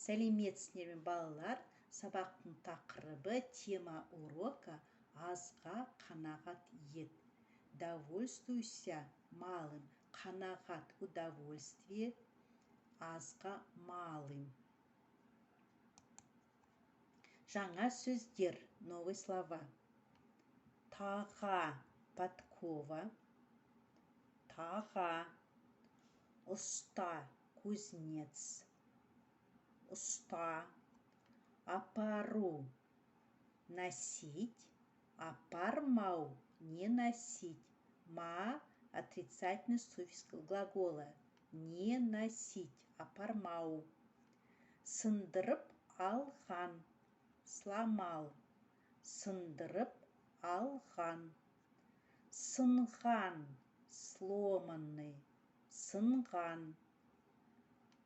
Сәлеметсіздер ме, балалар? Сабақтың тақырыбы тема урока азға қанағат ет. Довольствуйся малым. Қанағат удовольствие, азға малым. Жаңа сөздер, новые слова. Таға, подкова. Таға, ұста, кузнец. Уста, апару, носить, апармау, не носить. Ма – отрицательный суффикс глагола. Не носить, апармау. Сындырып алған, сломал. Сындырып алған. Сынған, сломанный. Сынған.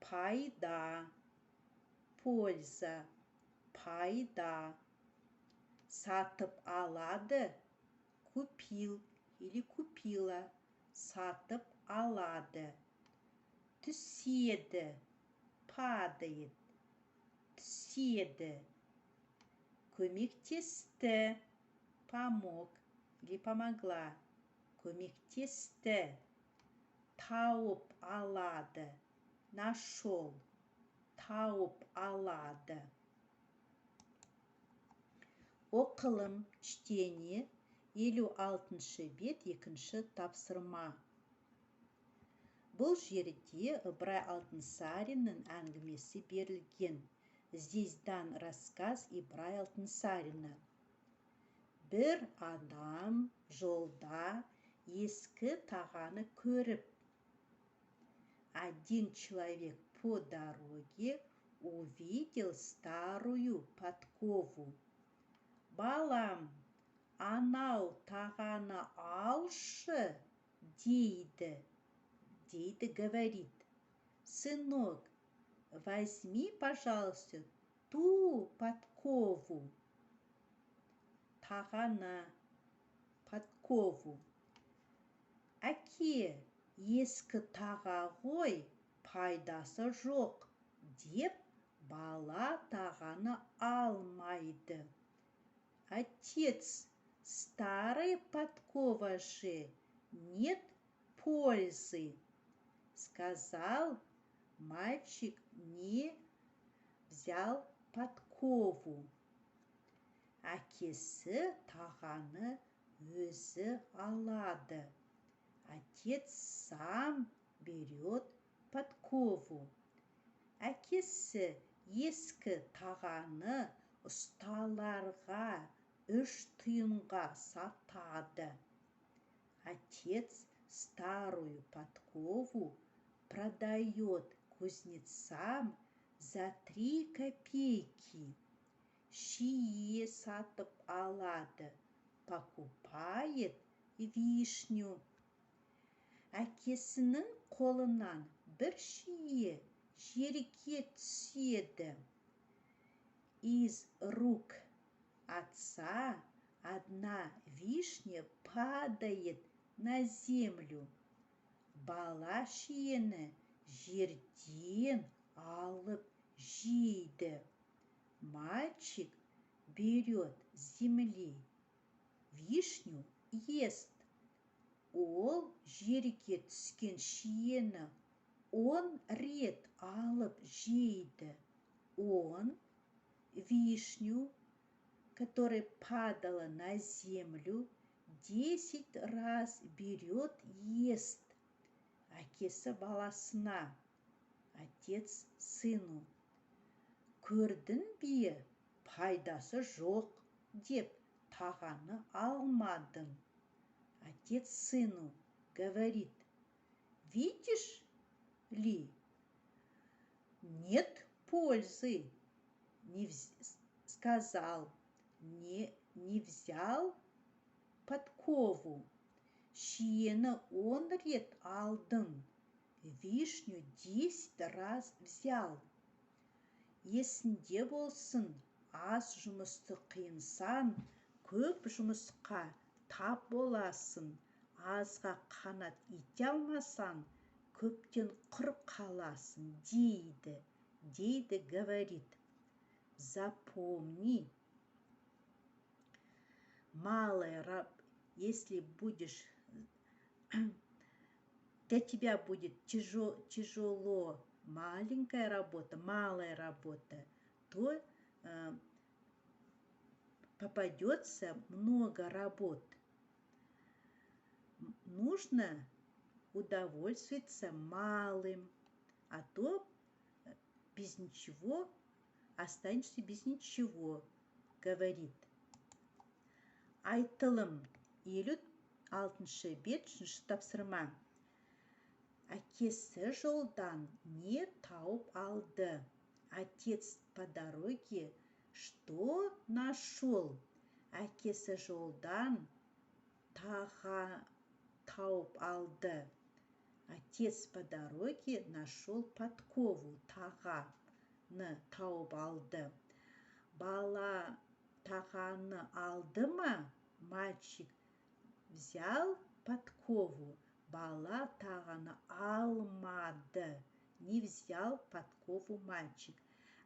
Пайда, польза, пайда. Сатып алады, купил или купила. Сатып алады. Түседі, падает. Түседі. Көмектесті, помог или помогла. Көмектесті. Тауып алады, нашел. Тауып алады. Оқылым, чтение, 56 бет, 2 тапсырма. Бұл жерде Ыбырай Алтынсариннің әңгімесі берілген. Здесь дан рассказ Ибрай Алтынсарина. Бір адам жолда ескі тағаны көріп. Один человек по дороге увидел старую подкову. Балам, анау тағаны алшы, дейді. Дейді, говорит. Сынок, возьми, пожалуйста, ту подкову. Тағаны, подкову. Әке, ескі таға ғой, пайдасы жоқ, деп бала тағаны алмайды. Отец, старая подкова же, нет пользы. Сказал, мальчик не взял подкову. Әкесі тағаны өзі алады. Отец сам берет подкову. Әкесі ескі тағаны ұсталарға 3 тиынға сатады. Отец старую подкову продает кузнецам за 3 копейки. Шие сатып алады. Покупает вишню. Әкесінің қолынан бір шие жерге түседі. Из рук отца одна вишня падает на землю. Бала шиені жерден алып жейді. Мальчик берет с земли вишню, ест. Ол жерге түскен шиені 10 рет алып жейді. Он вишню, которая падала на землю, 10 раз берет, ест. Әкесі баласына, отец сыну. Көрдің бе, пайдасы жоқ, деп тағаны алмадың. Отец сыну говорит, видишь ли, нет пользы. Сказал, не взял подкову. Шиені 10 рет алдың. Вишню 10 раз взял. Есінде болсын, аз жұмысты қиынсан, көп жұмысқа тап боласың. Азға қанат ете алмасан, көптен құр қаласың, дейді. дейді, говорит. Запомни, если будешь, для тебя будет тяжело маленькая работа, малая работа, то попадется много работ. Нужно удовольствоваться малым, а то без ничего останешься без ничего, говорит. Айтылым 56 бет 3 тапсырма. Әкесі жолдан не тауып алды? Отец по дороге что нашел? Әкесі жолдан тауып алды. Отец по дороге нашел подкову, тағаны тауып алды. Бала тағаны алды ма? Мальчик взял подкову. Бала тағаны алмады. Не взял подкову мальчик.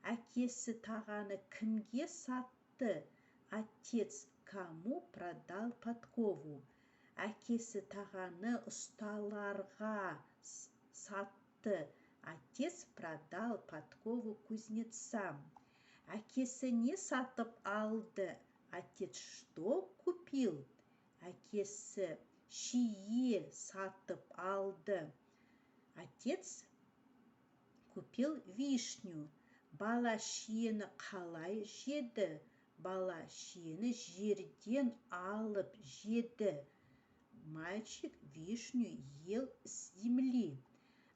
Әкесі тағаны кімге сатты? Отец кому продал подкову? Әкесі тағаны ұсталарға сатты. Отец продал подкову кузнецам. Әкесі не сатып алды? Отец что купил? Әкесі шие сатып алды. Отец купил вишню. Бала шиені қалай жеді? Бала шиені жерден алып жеді. Мальчик вишню ел с земли.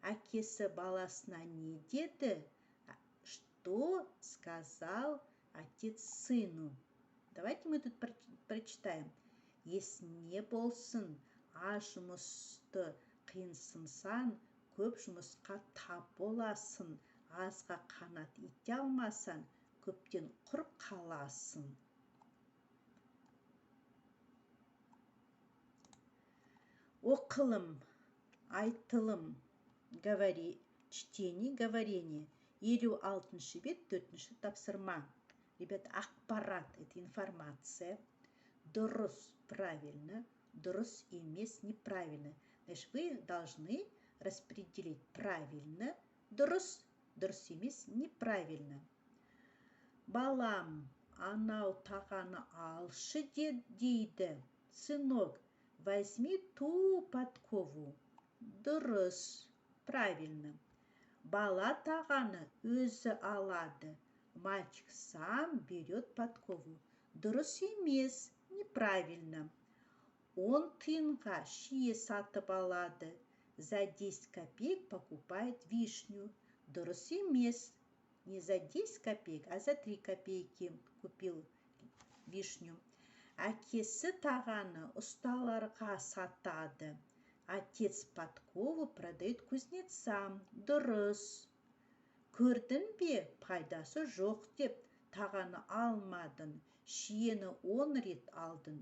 Әкесі баласына не деді? Что сказал отец сыну? Давайте мы тут прочитаем. Есіне болсын, аз жұмысты қиынсынсан, көп жұмысқа тап боласың. Азға қанат ете алмасан, көптен құр қаласың. Оқылым, айтылым, чтение, говорение. 56 бет 4 тапсырма. Ребят, ақпарат – это информация. Дұрыс – правильно, дұрыс емес – неправильно. Значит, вы должны распределить правильно, дұрыс емес – неправильно. Балам, анау тағаны алшы дейді. Сынок, возьми ту подкову. Дұрыс, правильно. Бала тағаны өзі алады. Мальчик сам берет подкову. Дұрыс емес, неправильно. 10 тиынға шие сатып алады. За 10 копеек покупает вишню. Дұрыс емес. Не за 10 копеек, а за 3 копейки купил вишню. Әкесі тағаны ұсталарға сатады. Отец подкову продает кузнецам. Дұрыс. Көрдің бе, пайдасы жоқ деп тағаны алмадың. Шиені 10 рет алдың.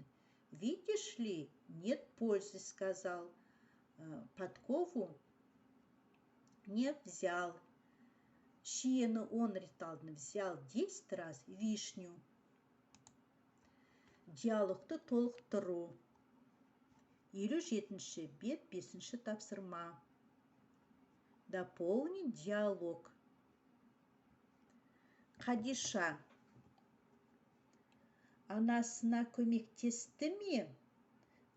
Видишь ли, нет пользы, сказал. Подкову не взял. Шиені 10 рет алдың. Взял 10 раз вишню. Диалогты толықтыру. 57 бет 5 тапсырма. Дополнить диалог. Қадиша анасына көмектесті ме?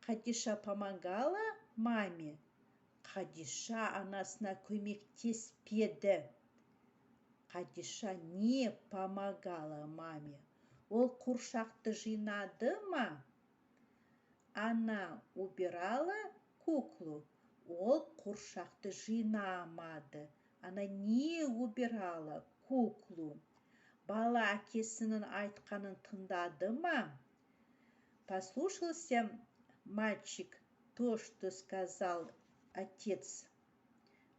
Қадиша помогала маме? Қадиша анасына көмектеспеді. Қадиша не помогала маме? Ол қуыршақты жинады ма? Она убирала куклу? Ол қуыршақты жинамады. Она не убирала куклу. Бала әкесінің айтқанын тыңдады ма? Послушался мальчик то, что сказал отец.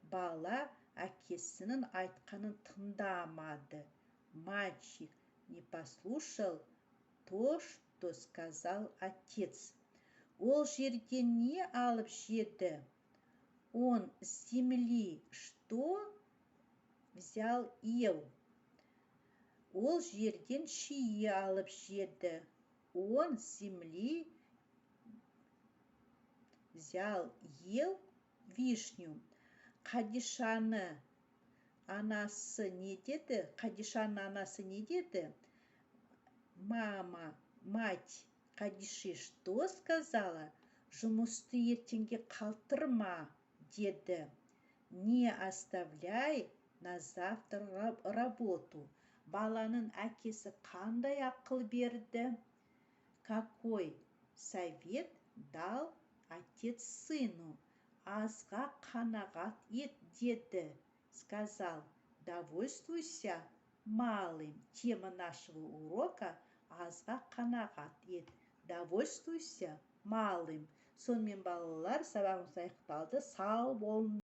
Бала әкесінің айтқанын тыңдамады. Мальчик не послушал то, что сказал отец. Ол жерден не алып жеді? Он с земли что взял ел. Ол жерден шие алып жеді. Он с земли взял ел вишню. Қадишаны анасы не деді? Қадишаның анасы не деді? Мать Қадиши что сказала? Жұмысты ертеңге қалдырма деді. Не оставляй на завтра работу. Баланың әкесі қандай ақыл берді? Какой совет дал отец сыну? Азға қанағат ет деді. Сказал, довольствуйся малым. Тема нашего урока азға қанағат ет. Довольствуйся малым. Сонымен балалар, сабағымыз аяқталды. Сау болыңыз.